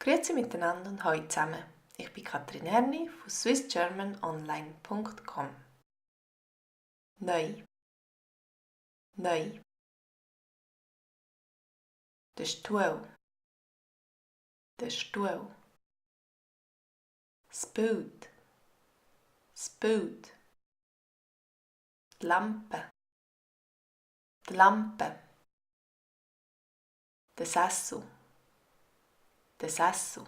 Grüezi miteinander und hallo zusammen. Ich bin Katrin Herni von swissgermanonline.com. Neu. Neu. Der Stuhl. Der Stuhl. Das Bild. Das Bild. Die Lampe. Die Lampe. Der Sessel. Der Sessel.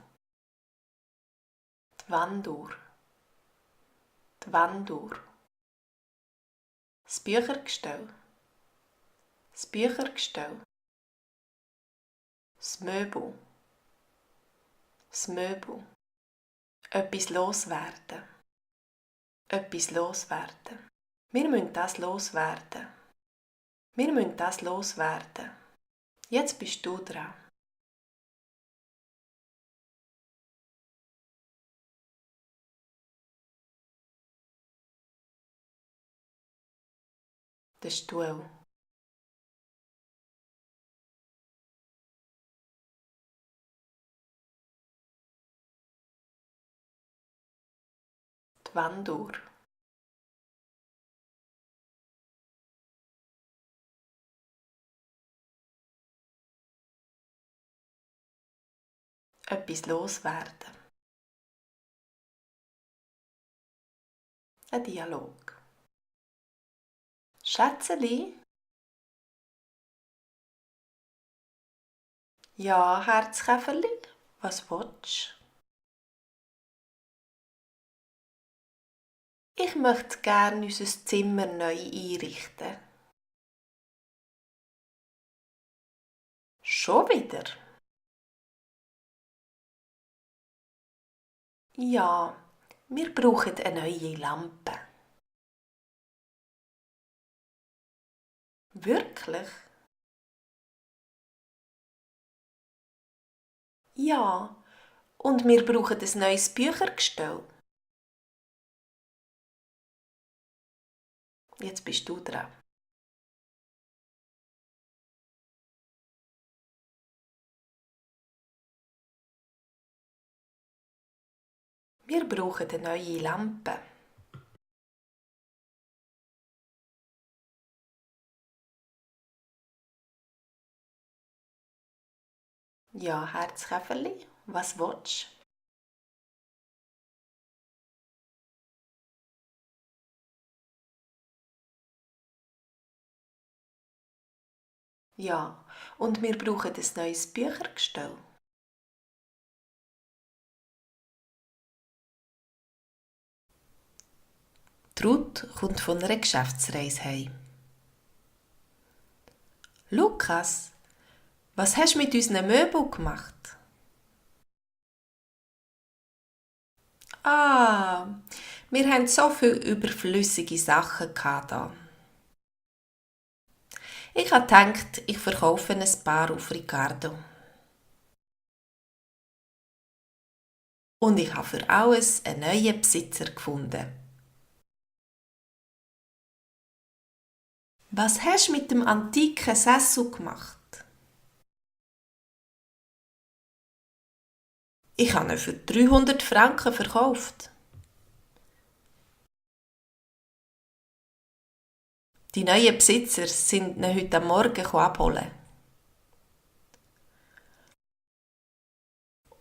Die Wanduhr. Die Wanduhr. Das Büchergestell. Das Büchergestell. Das Möbel. Das Möbel. Etwas loswerden. Etwas loswerden. Wir müssen das loswerden. Wir müssen das loswerden. Jetzt bist du dran. Der Stuhl. Die Wanduhr. Etwas loswerden. Ein Dialog. Schätzeli? Ja, Herzkäferli, was willst du? Ich möchte gerne unser Zimmer neu einrichten. Schon wieder? Ja, wir brauchen eine neue Lampe. Wirklich? Ja, und wir brauchen ein neues Büchergestell. Jetzt bist du dran. Wir brauchen eine neue Lampe. Ja, Herzkäferli, was willst du? Ja, und wir brauchen ein neues Büchergestell. Die Ruth kommt von einer Geschäftsreise heim. Lukas, was hast du mit unseren Möbeln gemacht? Ah, wir haben so viele überflüssige Sachen hier. Ich habe gedacht, ich verkaufe ein paar auf Ricardo. Und ich habe für alles einen neuen Besitzer gefunden. Was hast du mit dem antiken Sessel gemacht? Ich habe ihn für 300 Franken verkauft. Die neuen Besitzer sind ihn heute Morgen abholen.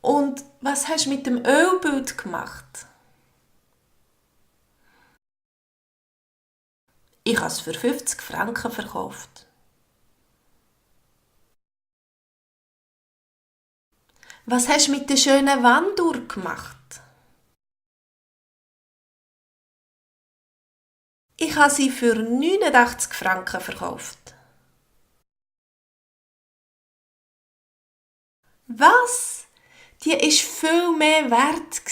Und was hast du mit dem Ölbild gemacht? Ich habe es für 50 Franken verkauft. Was hast du mit der schönen Wanduhr gemacht? Ich habe sie für 89 Franken verkauft. Was? Die war viel mehr wert.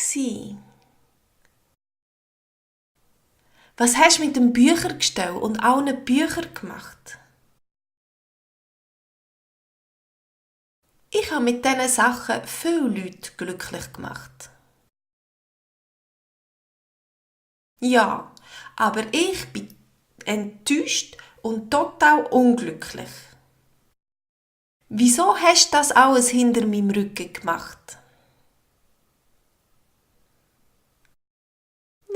Was hast du mit dem Büchergestell und allen Büchern gemacht? Ich habe mit diesen Sachen viele Leute glücklich gemacht. Ja, aber ich bin enttäuscht und total unglücklich. Wieso hast du das alles hinter meinem Rücken gemacht?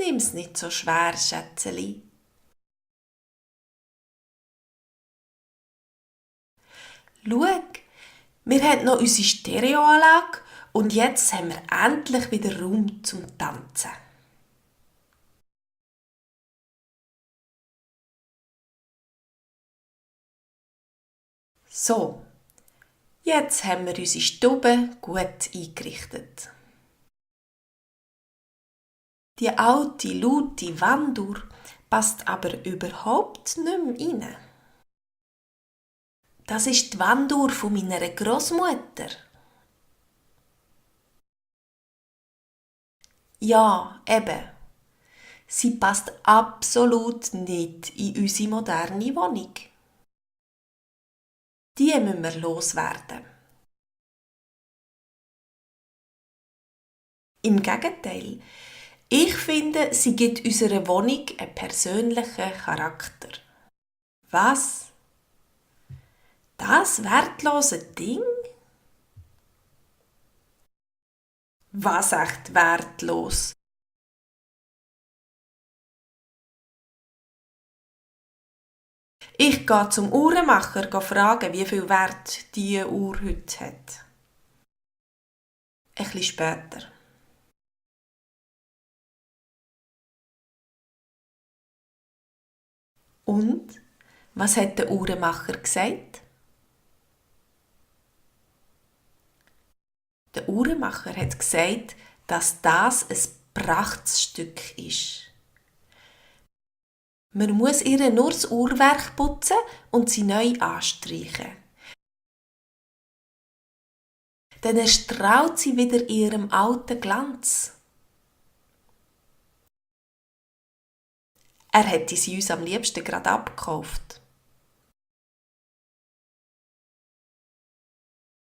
Nimm's nicht so schwer, Schätzeli. Schau, wir haben noch unsere Stereoanlage und jetzt haben wir endlich wieder Raum zum Tanzen. So, jetzt haben wir unsere Stube gut eingerichtet. Die alte, laute Wanduhr passt aber überhaupt nicht mehr rein. Das ist die Wanduhr von meiner Großmutter. Ja, eben. Sie passt absolut nicht in unsere moderne Wohnung. Die müssen wir loswerden. Im Gegenteil, ich finde, sie gibt unserer Wohnung einen persönlichen Charakter. Was? Das wertlose Ding? Was echt wertlos? Ich gehe zum Uhrenmacher fragen, wie viel Wert diese Uhr heute hat. Ein bisschen später. Und? Was hat der Uhrenmacher gesagt? Der Uhrenmacher hat gesagt, dass das ein Prachtstück ist. Man muss ihr nur das Uhrwerk putzen und sie neu anstreichen. Dann erstrahlt sie wieder in ihrem alten Glanz. Er hätte sie uns am liebsten gerade abgekauft.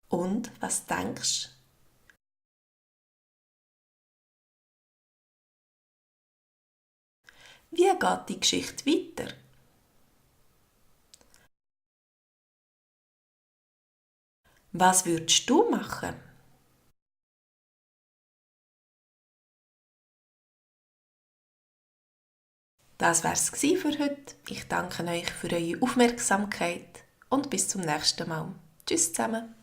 Und, was denkst du? Wie geht die Geschichte weiter? Was würdest du machen? Das wär's für heute. Ich danke euch für eure Aufmerksamkeit und bis zum nächsten Mal. Tschüss zusammen.